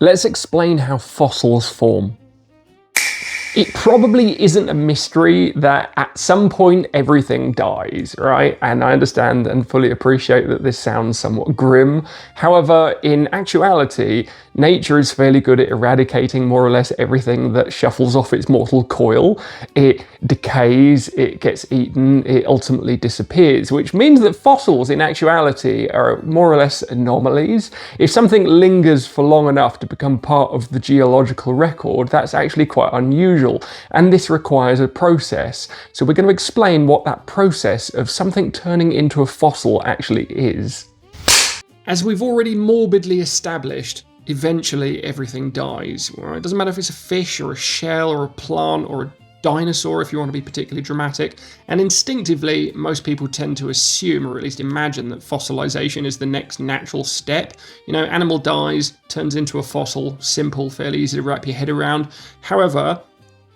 Let's explain how fossils form. It probably isn't a mystery that at some point everything dies, right? And I understand and fully appreciate that this sounds somewhat grim. However, in actuality, nature is fairly good at eradicating more or less everything that shuffles off its mortal coil. It decays, it gets eaten, it ultimately disappears, which means that fossils in actuality are more or less anomalies. If something lingers for long enough to become part of the geological record, that's actually quite unusual. And this requires a process. So we're going to explain what that process of something turning into a fossil actually is. As we've already morbidly established, eventually everything dies. Right? It doesn't matter if it's a fish or a shell or a plant or a dinosaur, if you want to be particularly dramatic. And instinctively, most people tend to assume, or at least imagine, that fossilization is the next natural step. You know, animal dies, turns into a fossil, simple, fairly easy to wrap your head around. However,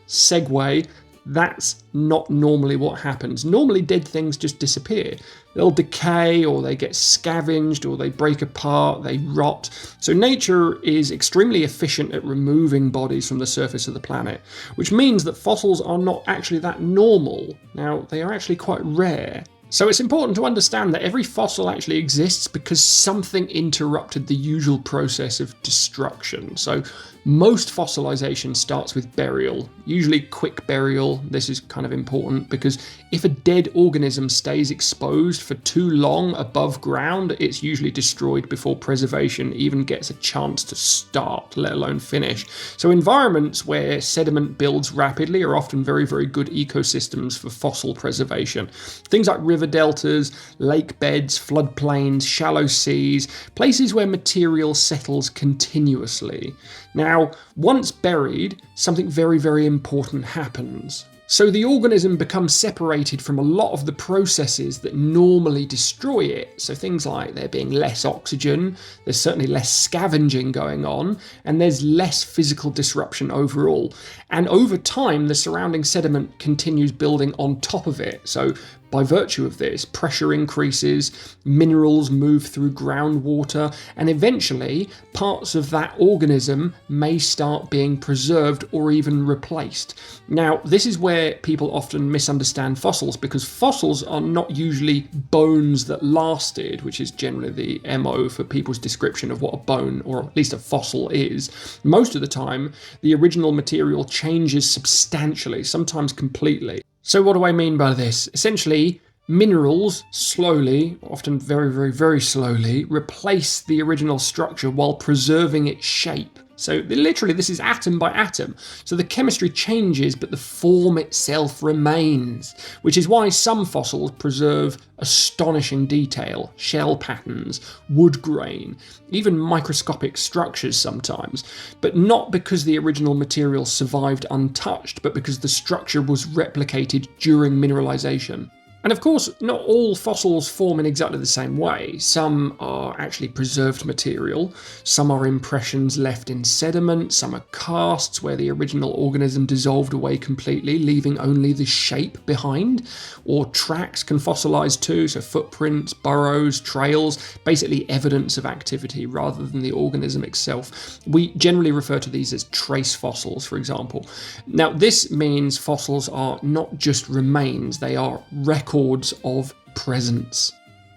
segue, that's not normally what happens. Normally dead things just disappear. They'll decay, or they get scavenged, or they break apart, they rot. So nature is extremely efficient at removing bodies from the surface of the planet, which means that fossils are not actually that normal. Now, they are actually quite rare. So it's important to understand that every fossil actually exists because something interrupted the usual process of destruction. So most fossilization starts with burial, usually quick burial. This is kind of important because if a dead organism stays exposed for too long above ground, it's usually destroyed before preservation even gets a chance to start, let alone finish. So environments where sediment builds rapidly are often very, very good ecosystems for fossil preservation. Things like river deltas, lake beds, floodplains, shallow seas, places where material settles continuously. Now, once buried, something very, very important happens. So the organism becomes separated from a lot of the processes that normally destroy it. So things like there being less oxygen, there's certainly less scavenging going on, and there's less physical disruption overall. And over time, the surrounding sediment continues building on top of it. So by virtue of this, pressure increases, minerals move through groundwater, and eventually parts of that organism may start being preserved or even replaced. Now, this is where people often misunderstand fossils, because fossils are not usually bones that lasted, which is generally the MO for people's description of what a bone, or at least a fossil, is. Most of the time, the original material changes substantially, sometimes completely. So what do I mean by this? Essentially, minerals slowly, often very, very, very slowly, replace the original structure while preserving its shape. So literally, this is atom by atom. So the chemistry changes, but the form itself remains, which is why some fossils preserve astonishing detail, shell patterns, wood grain, even microscopic structures sometimes, but not because the original material survived untouched, but because the structure was replicated during mineralization. And of course, not all fossils form in exactly the same way. Some are actually preserved material, some are impressions left in sediment, some are casts where the original organism dissolved away completely, leaving only the shape behind, or tracks can fossilize too, so footprints, burrows, trails, basically evidence of activity rather than the organism itself. We generally refer to these as trace fossils, for example. Now, this means fossils are not just remains, they are records of presence.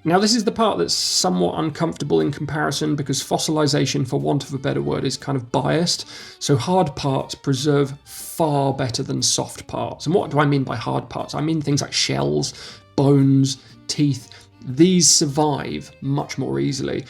Now, this is the part that's somewhat uncomfortable in comparison because fossilization, for want of a better word, is kind of biased. So hard parts preserve far better than soft parts. And what do I mean by hard parts? I mean things like shells, bones, teeth. These survive much more easily.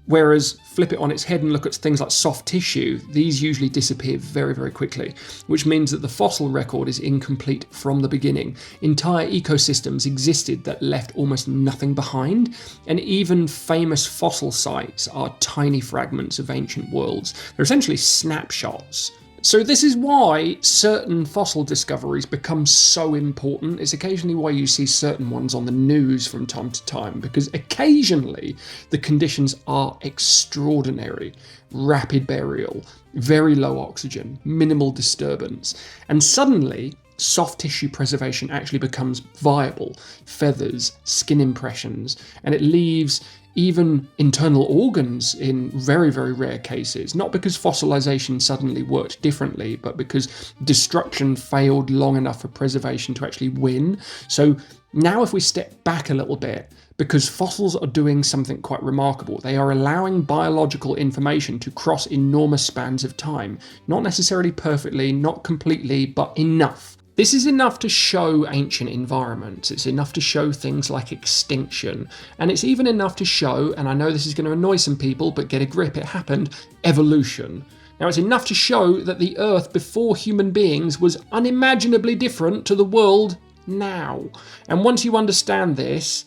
Whereas flip it on its head and look at things like soft tissue, these usually disappear very, very quickly, which means that the fossil record is incomplete from the beginning. Entire ecosystems existed that left almost nothing behind, and even famous fossil sites are tiny fragments of ancient worlds. They're essentially snapshots. So this is why certain fossil discoveries become so important. It's occasionally why you see certain ones on the news from time to time, because occasionally the conditions are extraordinary. Rapid burial, very low oxygen, minimal disturbance, and suddenly soft tissue preservation actually becomes viable. Feathers, skin impressions, and it leaves even internal organs in very, very rare cases, not because fossilization suddenly worked differently, but because destruction failed long enough for preservation to actually win. So now if we step back a little bit, because fossils are doing something quite remarkable, they are allowing biological information to cross enormous spans of time. Not necessarily perfectly, not completely, but enough. This is enough to show ancient environments, it's enough to show things like extinction, and it's even enough to show, and I know this is going to annoy some people, but get a grip, it happened, evolution. Now it's enough to show that the Earth before human beings was unimaginably different to the world now. And once you understand this,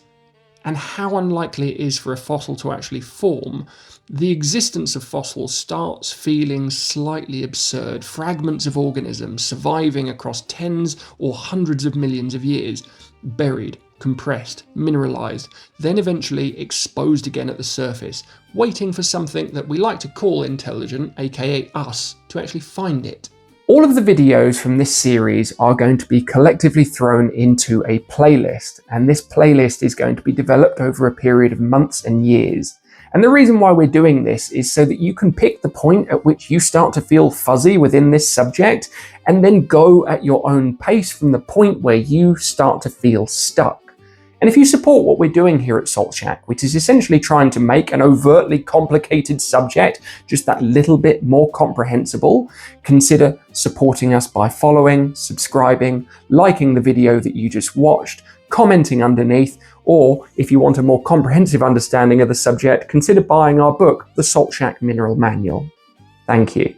and how unlikely it is for a fossil to actually form, the existence of fossils starts feeling slightly absurd. Fragments of organisms surviving across tens or hundreds of millions of years, buried, compressed, mineralized, then eventually exposed again at the surface, waiting for something that we like to call intelligent, aka us, to actually find it. All of the videos from this series are going to be collectively thrown into a playlist, and this playlist is going to be developed over a period of months and years. And the reason why we're doing this is so that you can pick the point at which you start to feel fuzzy within this subject, and then go at your own pace from the point where you start to feel stuck. And if you support what we're doing here at Salt Shack, which is essentially trying to make an overtly complicated subject just that little bit more comprehensible, consider supporting us by following, subscribing, liking the video that you just watched, commenting underneath, or if you want a more comprehensive understanding of the subject, consider buying our book, The Salt Shack Mineral Manual. Thank you.